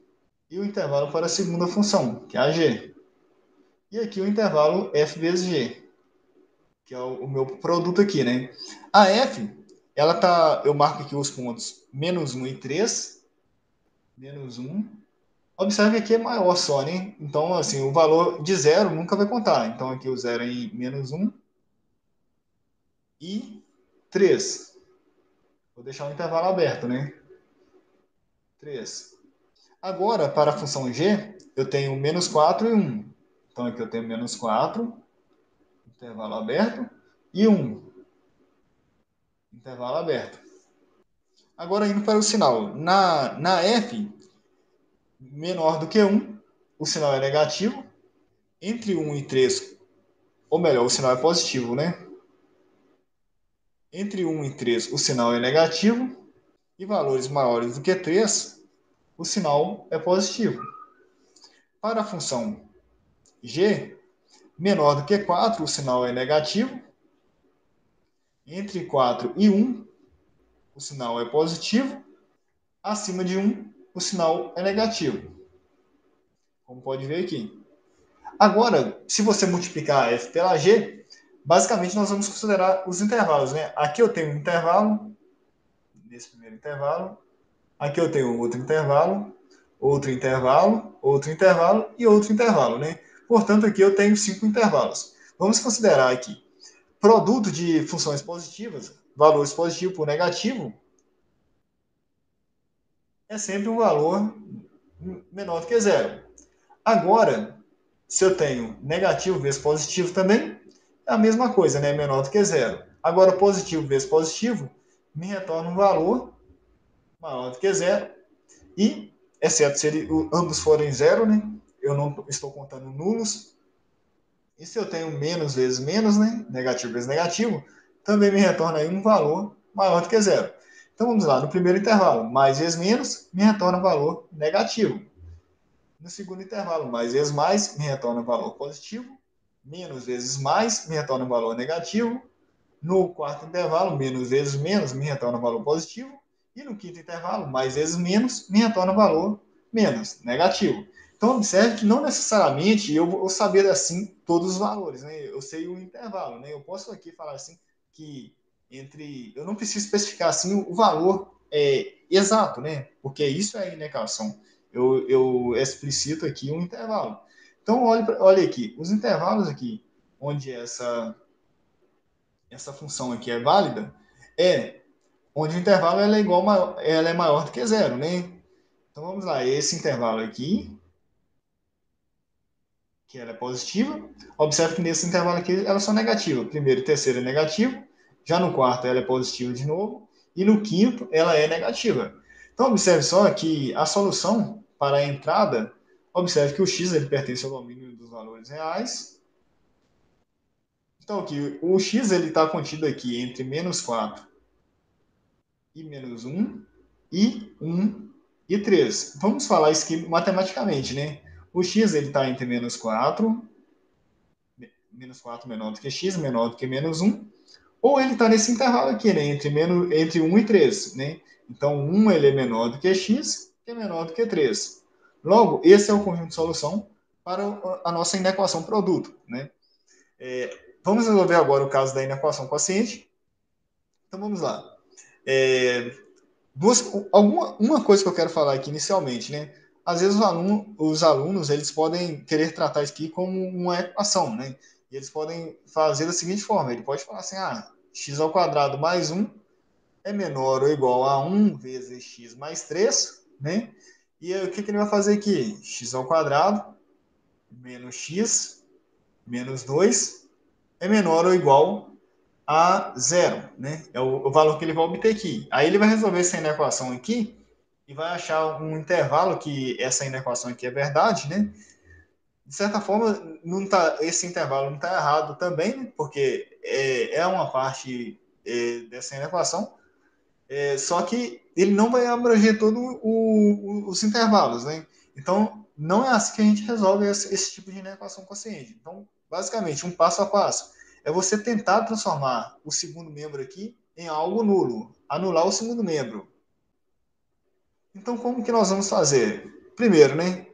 e o intervalo para a segunda função, que é a g. E aqui o intervalo f vezes g, que é o meu produto aqui, né? A f, ela tá, eu marco aqui os pontos menos 1 e 3, menos 1. Observe que aqui é maior só, né? Então, assim, o valor de zero nunca vai contar. Então, aqui o zero é em menos 1 e 3. Vou deixar o intervalo aberto, né? 3. Agora, para a função g, eu tenho menos 4 e 1. Então, aqui eu tenho menos 4, intervalo aberto, e 1, intervalo aberto. Agora, indo para o sinal. Na f, menor do que 1, o sinal é negativo. Entre 1 e 3, ou melhor, o sinal é positivo, né? Entre 1 e 3, o sinal é negativo. E valores maiores do que 3, o sinal é positivo. Para a função g, menor do que 4, o sinal é negativo. Entre 4 e 1, o sinal é positivo. Acima de 1, o sinal é negativo. Como pode ver aqui. Agora, se você multiplicar f pela g, basicamente nós vamos considerar os intervalos, né? Aqui eu tenho um intervalo, nesse primeiro intervalo. Aqui eu tenho outro intervalo, outro intervalo, outro intervalo e outro intervalo, né? Portanto, aqui eu tenho 5 intervalos. Vamos considerar aqui produto de funções positivas, valores positivo por negativo, é sempre um valor menor do que zero. Agora, se eu tenho negativo vezes positivo também, é a mesma coisa, né? Menor do que zero. Agora, positivo vezes positivo me retorna um valor maior do que zero. E, exceto se ambos forem zero, né? Eu não estou contando nulos. E se eu tenho menos vezes menos, né? Negativo vezes negativo, também me retorna aí um valor maior do que zero. Então vamos lá, no primeiro intervalo, mais vezes menos, me retorna valor negativo. No segundo intervalo, mais vezes mais, me retorna valor positivo. Menos vezes mais, me retorna valor negativo. No quarto intervalo, menos vezes menos, me retorna valor positivo. E no quinto intervalo, mais vezes menos, me retorna valor menos, negativo. Então, observe que não necessariamente eu vou saber assim todos os valores, né? Eu sei o intervalo, né? Eu posso aqui falar assim que eu não preciso especificar assim o valor exato, né? Porque isso é inequação. Eu explicito aqui um intervalo. Então, olha aqui, os intervalos aqui, onde essa função aqui é válida, onde o intervalo ela é maior do que zero, né? Então vamos lá, esse intervalo aqui, que ela é positiva, observe que nesse intervalo aqui elas são negativas. Primeiro e terceiro é negativo, já no quarto ela é positiva de novo, e no quinto ela é negativa. Então observe só que a solução para a entrada, observe que o x ele pertence ao domínio dos valores reais. Então aqui, o x está contido aqui entre menos 4 e menos 1. e 1 e 3. Vamos falar isso aqui matematicamente, né? O x está entre menos 4 menor do que x, menor do que menos 1, ou ele está nesse intervalo aqui, né? Entre 1 e 3, né? Então, 1 ele é menor do que x, que é menor do que 3. Logo, esse é o conjunto de solução para a nossa inequação produto, né? Vamos resolver agora o caso da inequação quociente. Então, vamos lá. Uma coisa que eu quero falar aqui inicialmente, né? Às vezes os alunos eles podem querer tratar isso aqui como uma equação, né? E eles podem fazer da seguinte forma: ele pode falar assim, x ao quadrado mais 1 é menor ou igual a 1 vezes x mais 3, né? E aí, o que ele vai fazer aqui? X ao quadrado menos x menos 2 é menor ou igual a zero, né? É o valor que ele vai obter aqui. Aí ele vai resolver essa inequação aqui e vai achar um intervalo que essa inequação aqui é verdade, né? De certa forma, esse intervalo não está errado também, né? Porque é uma parte dessa inequação, só que ele não vai abranger todos os intervalos, né? Então, não é assim que a gente resolve esse tipo de inequação quociente. Então, basicamente, um passo a passo é você tentar transformar o segundo membro aqui em algo nulo, anular o segundo membro. Então, como que nós vamos fazer? Primeiro, né?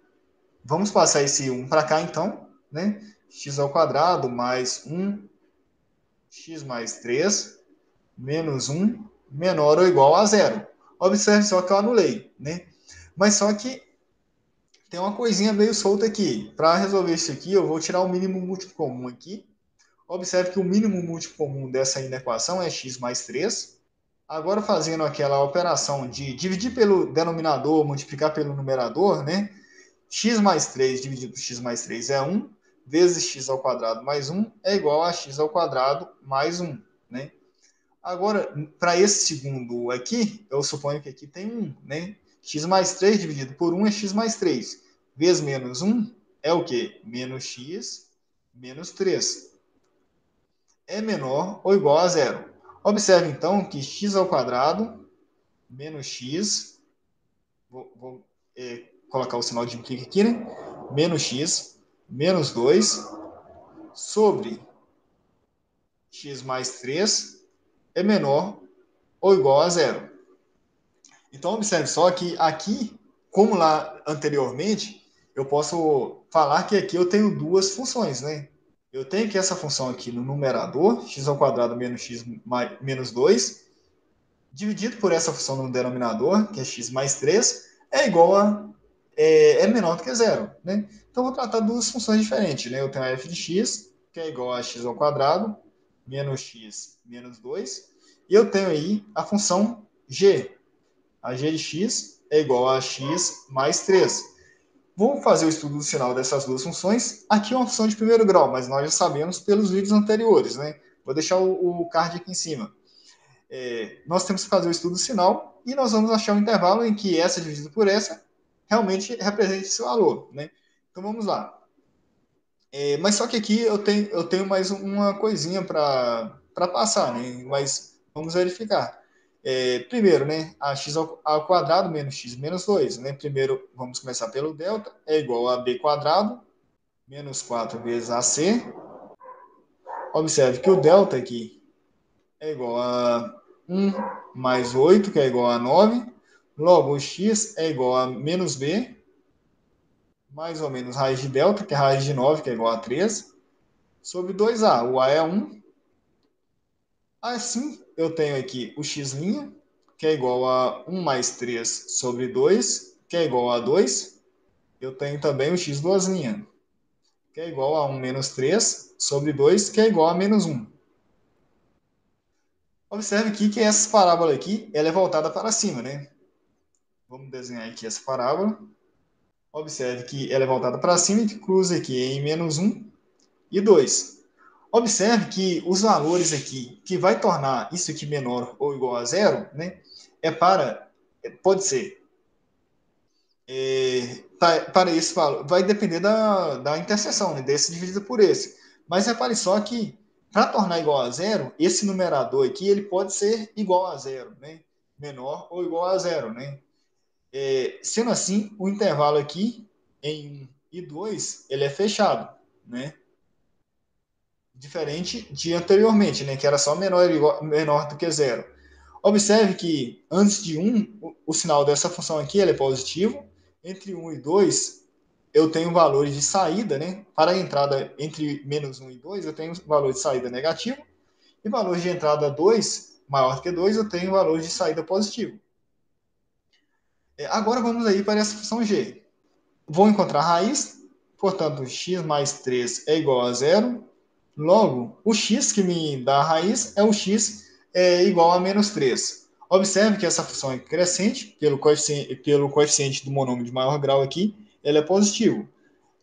Vamos passar esse 1 para cá, então, né? X ao quadrado mais 1, x mais 3, menos 1, menor ou igual a zero. Observe só que eu anulei, né? Mas só que tem uma coisinha meio solta aqui. Para resolver isso aqui, eu vou tirar o mínimo múltiplo comum aqui. Observe que o mínimo múltiplo comum dessa inequação é x mais 3. Agora, fazendo aquela operação de dividir pelo denominador, multiplicar pelo numerador, né? X mais 3 dividido por x mais 3 é 1, vezes x ao quadrado mais 1 é igual a x ao quadrado mais 1, né? Agora, para esse segundo aqui, eu suponho que aqui tem 1, né? X mais 3 dividido por 1 é x mais 3. Vezes menos 1 é o quê? Menos x menos 3. É menor ou igual a zero. Observe, então, que x ao quadrado menos x, vou colocar o sinal de implica aqui, né? Menos x menos 2 sobre x mais 3 é menor ou igual a zero. Então, observe só que aqui, como lá anteriormente, eu posso falar que aqui eu tenho duas funções, né? Eu tenho que essa função aqui no numerador, x ao quadrado menos x menos 2, dividido por essa função no denominador, que é x mais 3, é igual a é menor do que zero, né? Então, vou tratar duas funções diferentes, né? Eu tenho a f de x, que é igual a x ao quadrado, menos x menos 2, e eu tenho aí a função g. A g de x é igual a x mais 3. Vamos fazer o estudo do sinal dessas duas funções. Aqui é uma função de primeiro grau, mas nós já sabemos pelos vídeos anteriores, né? Vou deixar o card aqui em cima. Nós temos que fazer o estudo do sinal e nós vamos achar um intervalo em que essa dividido por essa realmente represente esse valor, né? Então vamos lá. Mas só que aqui eu tenho mais uma coisinha para passar, né? Mas vamos verificar. Primeiro, né? A x ao quadrado menos x menos 2, né? Primeiro, vamos começar pelo delta, é igual a b quadrado menos 4 vezes ac. Observe que o delta aqui é igual a 1 mais 8, que é igual a 9. Logo, o x é igual a menos b, mais ou menos raiz de delta, que é raiz de 9, que é igual a 3, sobre 2a. O a é 1. Assim, eu tenho aqui o x', que é igual a 1 mais 3 sobre 2, que é igual a 2. Eu tenho também o x', que é igual a 1 menos 3 sobre 2, que é igual a menos 1. Observe aqui que essa parábola aqui, ela é voltada para cima, né? Vamos desenhar aqui essa parábola. Observe que ela é voltada para cima e que cruza aqui em menos 1 e 2. Observe que os valores aqui, que vai tornar isso aqui menor ou igual a zero, né? Pode ser, para esse valor, vai depender da interseção, né? Desse dividido por esse. Mas repare só que, para tornar igual a zero, esse numerador aqui, ele pode ser igual a zero, né? menor ou igual a zero, né? Sendo assim, o intervalo aqui em 1 e 2, ele é fechado, né? Diferente de anteriormente, né? Que era só menor do que zero. Observe que antes de 1, o sinal dessa função aqui ele é positivo. Entre 1 e 2, eu tenho valores de saída, né? Para a entrada entre menos 1 e 2, eu tenho valor de saída negativo. E valor de entrada 2, maior que 2, eu tenho valor de saída positivo. Agora vamos aí para essa função g. Vou encontrar a raiz, portanto, x mais 3 é igual a zero. Logo, o x que me dá a raiz é o x igual a menos 3. Observe que essa função é crescente, pelo coeficiente do monômio de maior grau aqui, ele é positivo.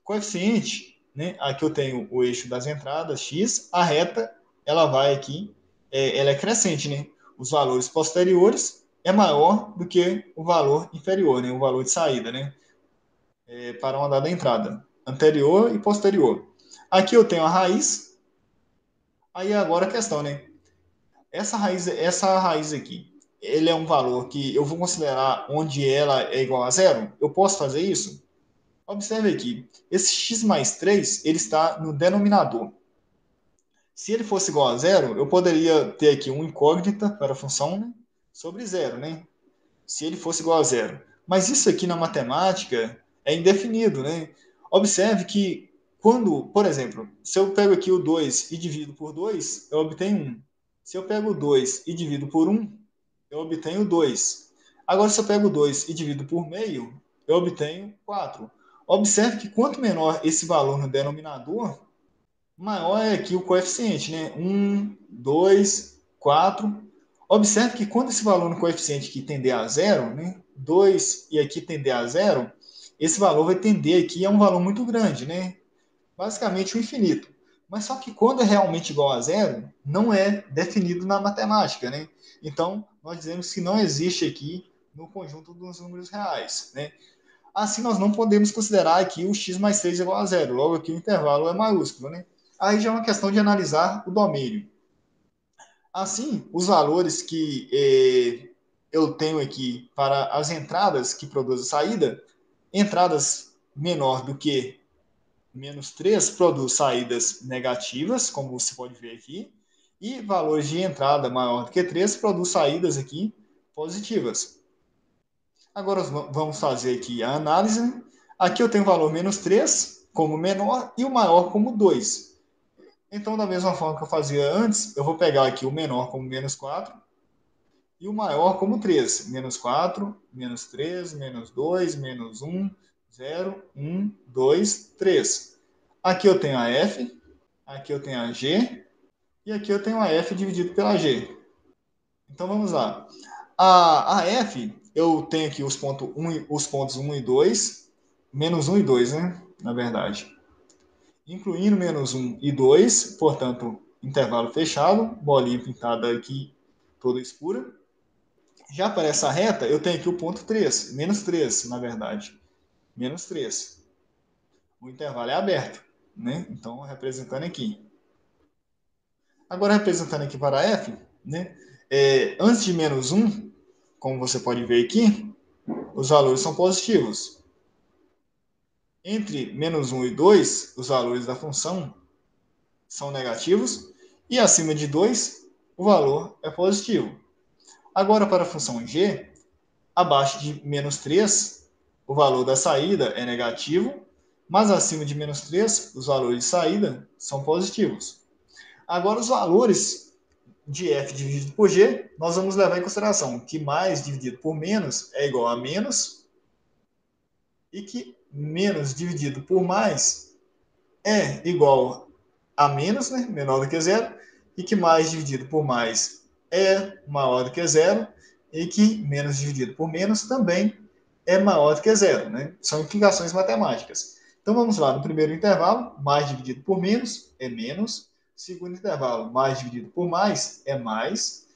Coeficiente, né, aqui eu tenho o eixo das entradas, x, a reta, ela vai aqui, ela é crescente, né? Os valores posteriores é maior do que o valor inferior, né? O valor de saída, né? Para uma dada entrada, anterior e posterior. Aqui eu tenho a raiz, aí agora a questão, né? Essa raiz aqui, ele é um valor que eu vou considerar onde ela é igual a zero? Eu posso fazer isso? Observe aqui, esse x mais 3, ele está no denominador. Se ele fosse igual a zero, eu poderia ter aqui uma incógnita para a função, né, sobre zero, né? Se ele fosse igual a zero. Mas isso aqui na matemática é indefinido, né? Observe que quando, por exemplo, se eu pego aqui o 2 e divido por 2, eu obtenho 1. Se eu pego o 2 e divido por 1, eu obtenho 2. Agora, se eu pego 2 e divido por meio, eu obtenho 4. Observe que quanto menor esse valor no denominador, maior é aqui o coeficiente, né? 1, 2, 4. Observe que quando esse valor no coeficiente aqui tender a zero, né? 2 e aqui tender a zero, esse valor vai tender aqui a um valor muito grande, né? Basicamente o infinito. Mas só que quando é realmente igual a zero, não é definido na matemática, né? Então, nós dizemos que não existe aqui no conjunto dos números reais, né? Assim, nós não podemos considerar aqui o x mais 3 igual a zero. Logo, aqui o intervalo é maiúsculo, né? Aí já é uma questão de analisar o domínio. Assim, os valores que eu tenho aqui para as entradas que produzem saída, entradas menor do que menos 3 produz saídas negativas, como você pode ver aqui, e valores de entrada maior do que 3 produz saídas aqui positivas. Agora vamos fazer aqui a análise. Aqui eu tenho o valor menos 3 como menor e o maior como 2. Então, da mesma forma que eu fazia antes, eu vou pegar aqui o menor como menos 4 e o maior como 3. Menos 4, menos 3, menos 2, menos 1, 0, 1, 2, 3. Aqui eu tenho a F, aqui eu tenho a G e aqui eu tenho a F dividido pela G. Então vamos lá. A F, eu tenho aqui os pontos 1 e 2, menos 1 e 2, né? Na verdade. Incluindo menos 1 e 2, portanto, intervalo fechado, bolinha pintada aqui toda escura. Já para essa reta, eu tenho aqui o ponto 3, menos 3, na verdade. Menos 3. O intervalo é aberto, né? Então, representando aqui. Agora, representando aqui para F, né? Antes de menos 1, como você pode ver aqui, os valores são positivos. Entre menos 1 e 2, os valores da função são negativos. E acima de 2, o valor é positivo. Agora, para a função g, abaixo de menos 3, o valor da saída é negativo, mas acima de menos 3, os valores de saída são positivos. Agora, os valores de f dividido por g, nós vamos levar em consideração que mais dividido por menos é igual a menos e que menos dividido por mais é igual a menos, né, menor do que zero, e que mais dividido por mais é maior do que zero, e que menos dividido por menos também é maior do que zero. Né? São implicações matemáticas. Então vamos lá, no primeiro intervalo, mais dividido por menos é menos. Segundo intervalo, mais dividido por mais é mais.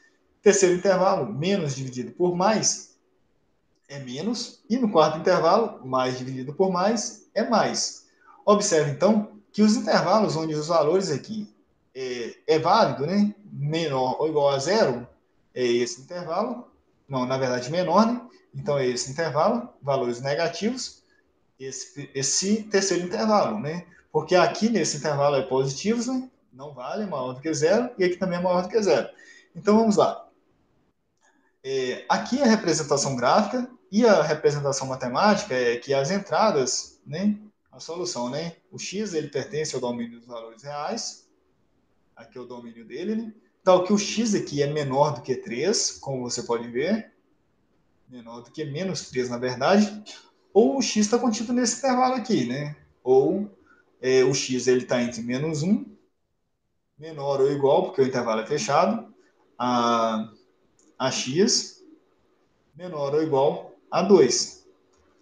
Terceiro intervalo, menos dividido por mais é menos. E no quarto intervalo, mais dividido por mais é mais. Observe, então, que os intervalos onde os valores aqui é válido, né? Menor ou igual a zero, é esse intervalo. não, na verdade menor, né? Então é esse intervalo, valores negativos, esse terceiro intervalo, né? Porque aqui nesse intervalo é positivos, né? Não vale, é maior do que zero, e aqui também é maior do que zero. Então vamos lá. Aqui a representação gráfica e a representação matemática é que as entradas, né? A solução, né? O x ele pertence ao domínio dos valores reais, aqui é o domínio dele, né? Então que o x aqui é menor do que 3, como você pode ver, menor do que menos 3 na verdade, ou o x está contido nesse intervalo aqui, né? Ou o x ele está entre menos 1, menor ou igual, porque o intervalo é fechado, a x, menor ou igual a 2.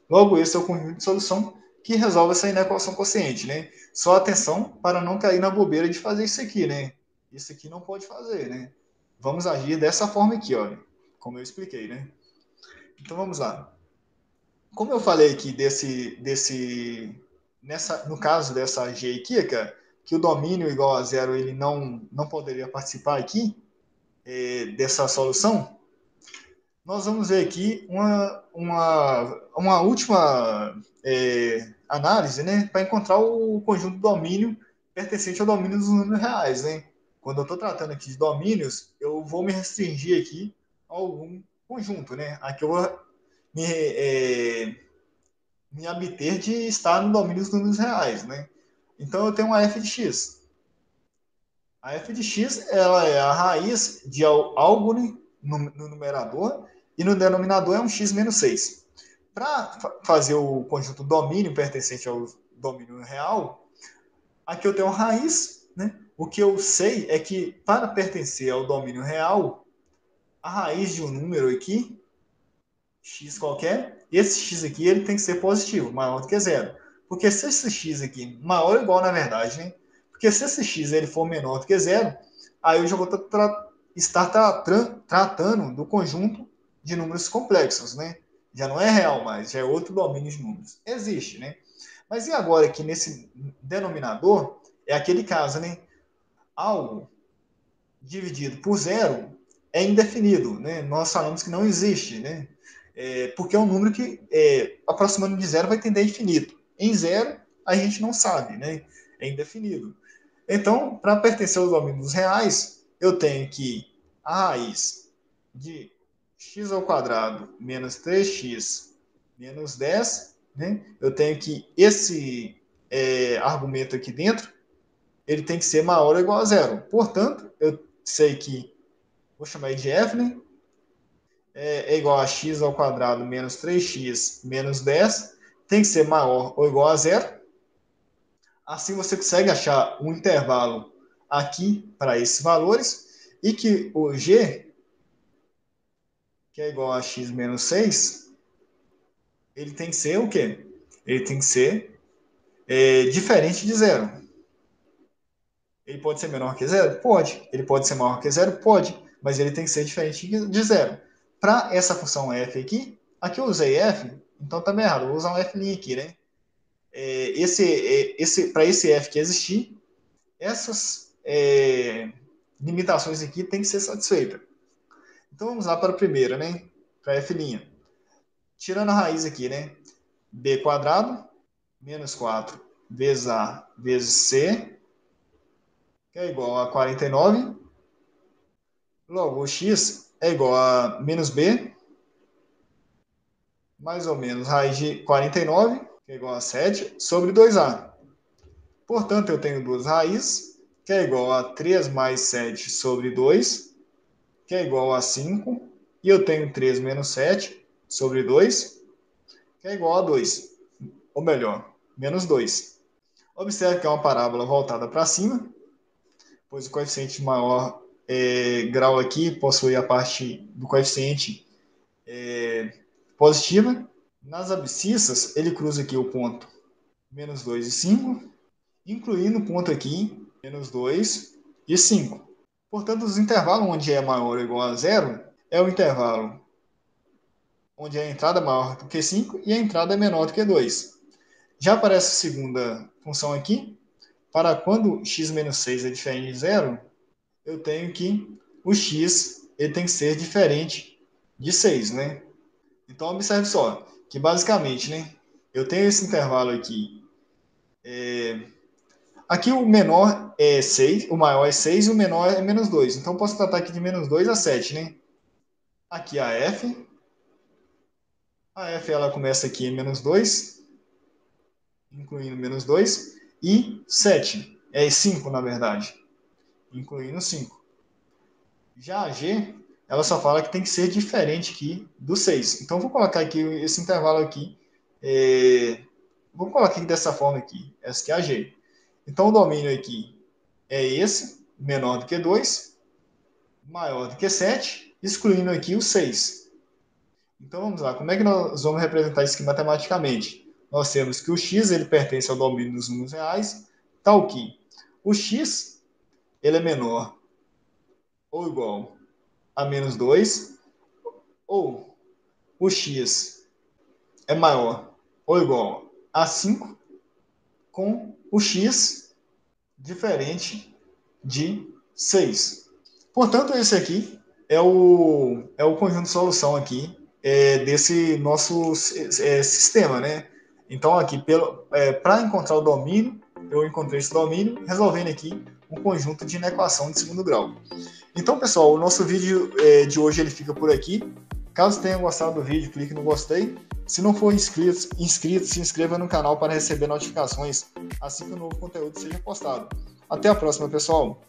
Logo, esse é o conjunto de solução que resolve essa inequação quociente, né? Só atenção para não cair na bobeira de fazer isso aqui, né? Isso aqui não pode fazer, né? Vamos agir dessa forma aqui, olha, como eu expliquei, né? Então vamos lá. Como eu falei aqui no caso dessa G aqui, cara, que o domínio igual a zero ele não poderia participar aqui dessa solução, nós vamos ver aqui uma última análise, né, para encontrar o conjunto domínio pertencente ao domínio dos números reais, né? Quando eu estou tratando aqui de domínios, eu vou me restringir aqui a algum conjunto, né? Aqui eu vou me abter de estar no domínio dos números reais, né? Então eu tenho uma f de x. A f de x ela é a raiz de algo no numerador e no denominador é um x menos 6. Para fazer o conjunto domínio pertencente ao domínio real, aqui eu tenho uma raiz, né? O que eu sei é que para pertencer ao domínio real, a raiz de um número aqui, x qualquer, esse x aqui ele tem que ser positivo, maior do que zero. Porque se esse x aqui, maior ou igual na verdade, né? Porque se esse x ele for menor do que zero, aí eu já vou estar tratando do conjunto de números complexos, né? Já não é real mais, já é outro domínio de números. Existe, né? Mas e agora aqui nesse denominador, é aquele caso, né? Algo dividido por zero é indefinido, né? Nós falamos que não existe, né? Porque é um número que, aproximando de zero, vai tender a infinito. Em zero, a gente não sabe, né? É indefinido. Então, para pertencer aos domínios reais, eu tenho que a raiz de x ao quadrado menos 3x menos 10, né? Eu tenho que esse argumento aqui dentro, ele tem que ser maior ou igual a zero. Portanto, eu sei que, vou chamar de f, né? É igual a x ao quadrado menos 3x menos 10, tem que ser maior ou igual a zero. Assim você consegue achar um intervalo aqui para esses valores e que o g, que é igual a x menos 6, ele tem que ser o quê? Ele tem que ser diferente de zero. Ele pode ser menor que zero? Pode. Ele pode ser maior que zero? Pode. Mas ele tem que ser diferente de zero. Para essa função f aqui eu usei f, então tá errado. Eu vou usar um f' aqui, né? Para esse f que existir, essas limitações aqui têm que ser satisfeitas. Então vamos lá para a primeira, né? Para f'. Tirando a raiz aqui, né? b quadrado menos 4 vezes a vezes c, que é igual a 49. Logo, o x é igual a menos b, mais ou menos raiz de 49, que é igual a 7, sobre 2a. Portanto, eu tenho duas raízes, que é igual a 3 mais 7 sobre 2, que é igual a 5. E eu tenho 3 menos 7 sobre 2, que é igual a 2. Ou melhor, menos 2. Observe que é uma parábola voltada para cima, pois o coeficiente maior grau aqui possui a parte do coeficiente positiva. Nas abscissas, ele cruza aqui o ponto menos 2 e 5, incluindo o ponto aqui, menos 2 e 5. Portanto, os intervalos onde é maior ou igual a zero é o intervalo onde a entrada é maior do que 5 e a entrada é menor do que 2. Já aparece a segunda função aqui. Para quando x menos 6 é diferente de zero, eu tenho que o x ele tem que ser diferente de 6, né? Então, observe só, que basicamente, né, eu tenho esse intervalo aqui. Aqui o menor é 6, o maior é 6 e o menor é menos 2. Então, eu posso tratar aqui de menos 2 a 7, né? Aqui a F. A F ela começa aqui em menos 2, incluindo menos 2. E 7, é 5 na verdade, incluindo 5. Já a G, ela só fala que tem que ser diferente aqui do 6. Então, vou colocar aqui esse intervalo aqui. Vou colocar aqui dessa forma aqui. Essa aqui é a G. Então, o domínio aqui é esse, menor do que 2, maior do que 7, excluindo aqui o 6. Então, vamos lá. Como é que nós vamos representar isso aqui matematicamente? Nós temos que o x ele pertence ao domínio dos números reais, tal que o x ele é menor ou igual a menos 2, ou o x é maior ou igual a 5, com o x diferente de 6. Portanto, esse aqui é o conjunto de solução aqui desse nosso sistema, né? Então, aqui, para encontrar o domínio, eu encontrei esse domínio, resolvendo aqui um conjunto de inequação de segundo grau. Então, pessoal, o nosso vídeo de hoje ele fica por aqui. Caso tenha gostado do vídeo, clique no gostei. Se não for inscrito, se inscreva no canal para receber notificações assim que o novo conteúdo seja postado. Até a próxima, pessoal!